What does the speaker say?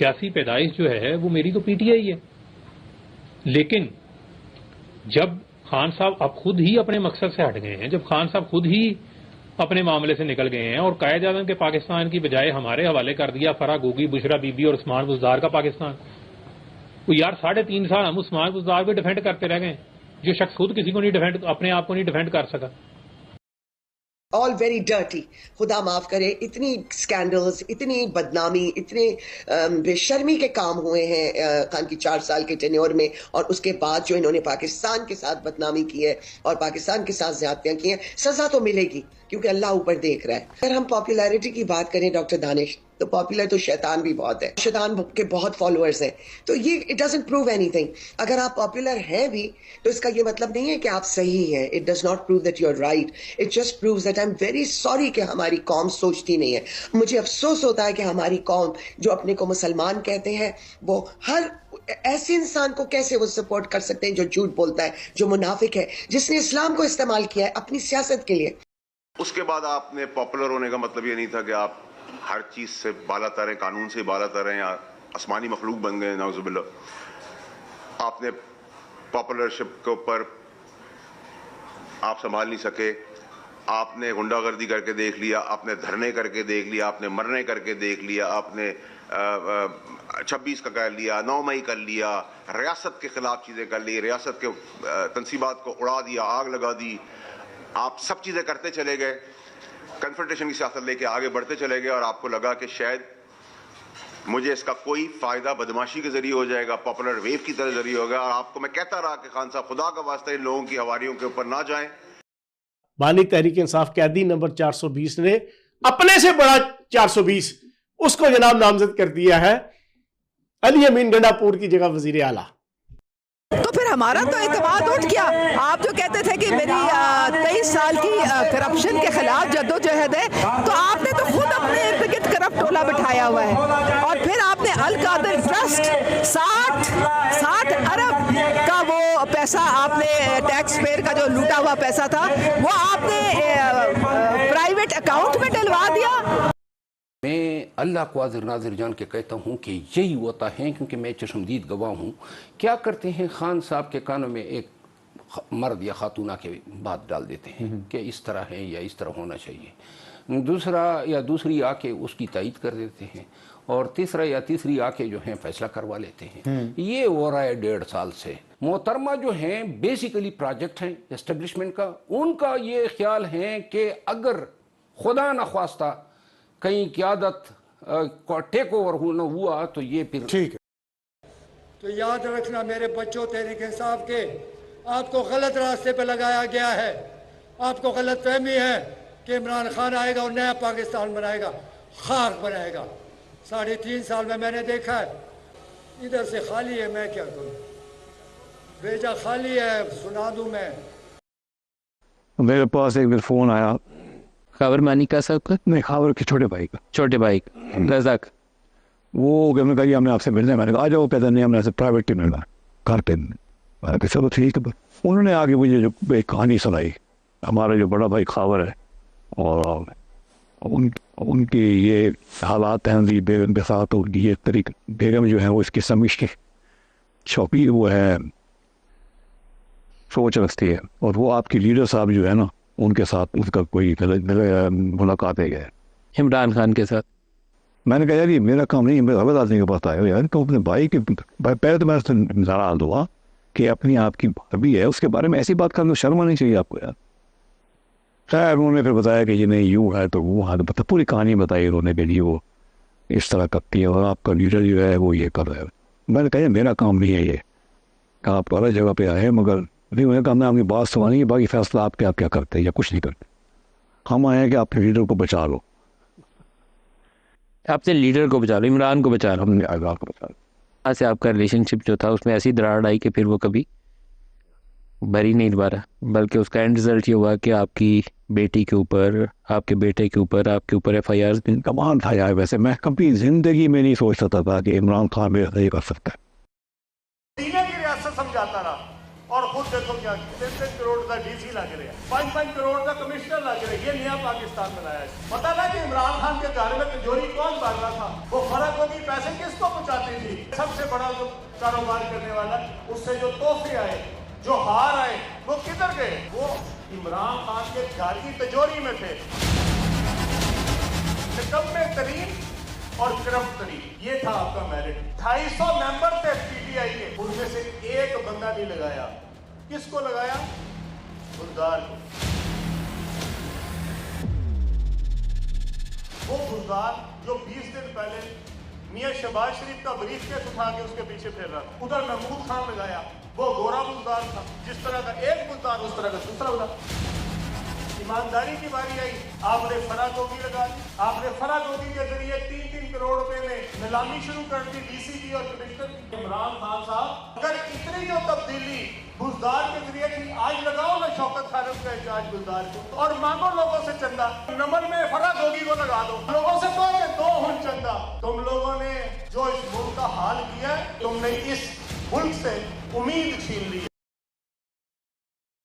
सियासी पैदाइश जो है वो मेरी तो पीटीआई है, लेकिन जब खान साहब अब खुद ही अपने मकसद से हट गए हैं, जब खान साहब खुद ही अपने मामले से निकल गए हैं और कायद आज़म के पाकिस्तान की बजाय हमारे हवाले कर दिया फराह गोगी, बुशरा बीबी और उस्मान बुज़दार का पाकिस्तान, तो यार 3.5 साल हम उस्मान बुज़दार को डिफेंड करते रह गए, जो शख्स खुद किसी को नहीं डिफेंड, अपने आप को नहीं डिफेंड कर सका। ऑल वेरी डर्टी, खुदा माफ करे, इतनी स्कैंडल्स, इतनी बदनामी, इतने बेशर्मी के काम हुए हैं खान की 4 साल के टेन्योर में, और उसके बाद जो इन्होंने पाकिस्तान के साथ बदनामी की है और पाकिस्तान के साथ ज्यादतियां की हैं, सजा तो मिलेगी क्योंकि अल्लाह ऊपर देख रहा है। अगर हम पॉपुलैरिटी की बात करें डॉक्टर दानिश, तो पॉपुलर तो शैतान भी बहुत है, शैतान के बहुत फॉलोअर्स हैं, तो ये इट डजंट प्रूव एनीथिंग। अगर आप पॉपुलर हैं भी तो इसका ये मतलब नहीं है कि आप सही हैं, it does not prove that you are right, it just proves that I am very sorry कि हमारी कौम सोचती नहीं है। मुझे अफसोस होता है कि हमारी कौम जो अपने को मुसलमान कहते हैं, वो हर ऐसे इंसान को कैसे वो सपोर्ट कर सकते हैं जो झूठ बोलता है, जो मुनाफिक है, जिसने इस्लाम को इस्तेमाल किया है अपनी सियासत के लिए। उसके बाद आपने पॉपुलर होने का मतलब ये नहीं था कि आप हर चीज से बाला तरें, कानून से बाला तरें या आसमानी मखलूक बन गए, नाउजुबिल्लाह। आपने पॉपुलरशिप के ऊपर आप संभाल नहीं सके, आपने गुंडागर्दी करके देख लिया, आपने धरने करके देख लिया, आपने मरने करके देख लिया, आपने 26 का कर लिया, 9 मई कर लिया, रियासत के खिलाफ चीजें कर ली, रियासत के तंसीबात को उड़ा दिया, आग लगा दी। आप सब चीजें करते चले गए, कन्फ्रंटेशन की सियासत लेके आगे बढ़ते चले गए, और आपको लगा कि शायद मुझे इसका कोई फायदा बदमाशी के जरिए हो जाएगा, पॉपुलर वेव की तरह जरिए होगा। और आपको मैं कहता रहा कि खान साहब खुदा का वास्ता इन लोगों की हवारियों के ऊपर ना जाएं। बालिग तहरीक इंसाफ कैदी नंबर 420 ने अपने से बड़ा 420 उसको जनाब नामजद कर दिया है अली अमीन गंडापुर की जगह वजीर आला। तो फिर हमारा तो एतमाद उठ गया। आप जो कहते थे कि मेरी 23 साल की करप्शन के खिलाफ जद्दोजहद है, तो आपने तो खुद अपने इर्द गिर्द करप्ट टोला बिठाया हुआ है, और फिर आपने अल कादिर ट्रस्ट 60 अरब का वो पैसा आपने टैक्स पेयर का जो लूटा हुआ पैसा था वो आपने प्राइवेट अकाउंट में डलवा दिया। मैं अल्लाह को हाज़िर नाज़िर जान के कहता हूँ कि यही होता है, क्योंकि मैं चश्मदीद गवाह हूँ। क्या करते हैं, खान साहब के कानों में एक मर्द या खातूना के बात डाल देते हैं कि इस तरह है या इस तरह होना चाहिए, दूसरा या दूसरी आके उसकी तायद कर देते हैं, और तीसरा या तीसरी आके जो है फैसला करवा लेते हैं। ये हो रहा है 1.5 साल से। मोहतरमा जो हैं बेसिकली प्रोजेक्ट हैं एस्टेब्लिशमेंट का, उनका ये ख्याल है कि अगर खुदा न ख्वास्ता कहीं क़यादत टेक ओवर हुआ तो ये फिर ठीक है। तो याद रखना मेरे बच्चों, तहरीक इंसाफ के आपको गलत रास्ते पे लगाया गया है। आपको गलत फहमी है कि इमरान खान आएगा और नया पाकिस्तान बनाएगा, खाक बनाएगा। 3.5 साल में मैंने देखा है, इधर से खाली है, मैं क्या करूं, भेजा खाली है, सुना दूं मैं। मेरे पास एक बार फोन आया, खावर मानी का साहब का, नहीं खावर के छोटे भाई का, रज़ाक, वो मैंने कहा हमने आपसे मिलना है। मैंने कहा आ जाओ, कहते नहीं हमने ऐसे प्राइवेट की मिलना घर पे। मैंने कहा चलो ठीक है। उन्होंने आगे मुझे जो एक कहानी सुनाई, हमारा जो बड़ा भाई खावर है और उनकी ये हालात हैं बेगम के साथ, और ये तरीक बेगम जो है वो इसकी समिश की छौकी वो है सोच रखती है, और वो आपकी लीडर साहब जो है ना उनके साथ उसका कोई मुलाकात है इमरान खान के साथ। मैंने कहा यार ये मेरा काम नहीं है, मेरे गलत आदमी के पास आए हो यार, तो अपने भाई के पहले तो मैं उससे नाराज हुआ कि अपनी आपकी भाभी है उसके बारे में ऐसी बात करना शर्म नहीं चाहिए आपको यार। खैर उन्होंने फिर बताया कि ये नहीं यूँ है तो वो है, तो पूरी कहानी बताई उन्होंने कि जी वो इस तरह करती है और आपका लीडर जो है वो ये कर रहा है। मैंने कहा मेरा काम नहीं है ये, आप अलग जगह पे आए, मगर नहीं उन्हें कहा आपकी बात सुनानी है, बाकी फैसला आप क्या करते हैं या कुछ नहीं करते। हम आए हैं कि अपने लीडर को बचा लो, आपसे लीडर को बचा लो, इमरान को बचा लो, हमने आज़ाद को बचा लो। आज से आपका रिलेशनशिप जो था उसमें ऐसी दरार आई कि फिर वो कभी भरी नहीं दोबारा, बल्कि उसका एंड रिजल्ट ये हुआ कि आपकी बेटी के ऊपर, आपके बेटे के ऊपर, आपके ऊपर FIR भी। कमाल था यार, वैसे मैं कभी जिंदगी में नहीं सोच सकता था कि इमरान खान मेरे सही कर सकता है। की रियासत समझाता रहा और खुद देखो क्या 3 करोड़ का डीसी लग रहा है, 5 करोड़ का कमिश्नर लग रहा है। ये नया पाकिस्तान बनाया है। पता ना कि इमरान खान के घर में तिजोरी कौन भर रहा था, वो फर्क होगी पैसे किसको पहुंचाती थी। सबसे बड़ा जो कारोबार करने वाला, उससे जो तोहफे आए, जो हार आए, वो किधर गए? वो इमरान खान के घर की तिजोरी में थे। निकम्मे तरीन और करप्ट तरीन, ये था आपका मेरिट। 250 मेंबर थे पीटीआई के, उनमें से एक बंदा नहीं लगाया। किसको लगाया? गुलजार को। वो गुलजार जो 20 दिन पहले मियां शहबाज शरीफ का ब्रीफकेस उठा के उसके पीछे फिर रहा था। उधर महमूद खान लगाया, वो गोरा गुलजार था। जिस तरह का एक गुलजार उस तरह का दूसरा गुलजार। ईमानदारी की बारी आई, आपने फरागोगी लगा दी। आपने फरागोगी के जरिए 3-3 करोड़ रुपए में नीलामी शुरू कर दी डीसी की और कमिश्नर की। इमरान खान साहब, अगर इतनी जो तब्दीली गुलजार के जरिए थी, आज लगाओ ना शौकत खान का इंचार्ज गुलजार को और मांगो लोगों से चंदा। नमन में फरागोगी को लगा दो, लोगों से कहो कि 2 हुन चंदा। तुम लोगों ने जो इस मुल्क का हाल किया, तुमने इस मुल्क से उम्मीद छीन ली।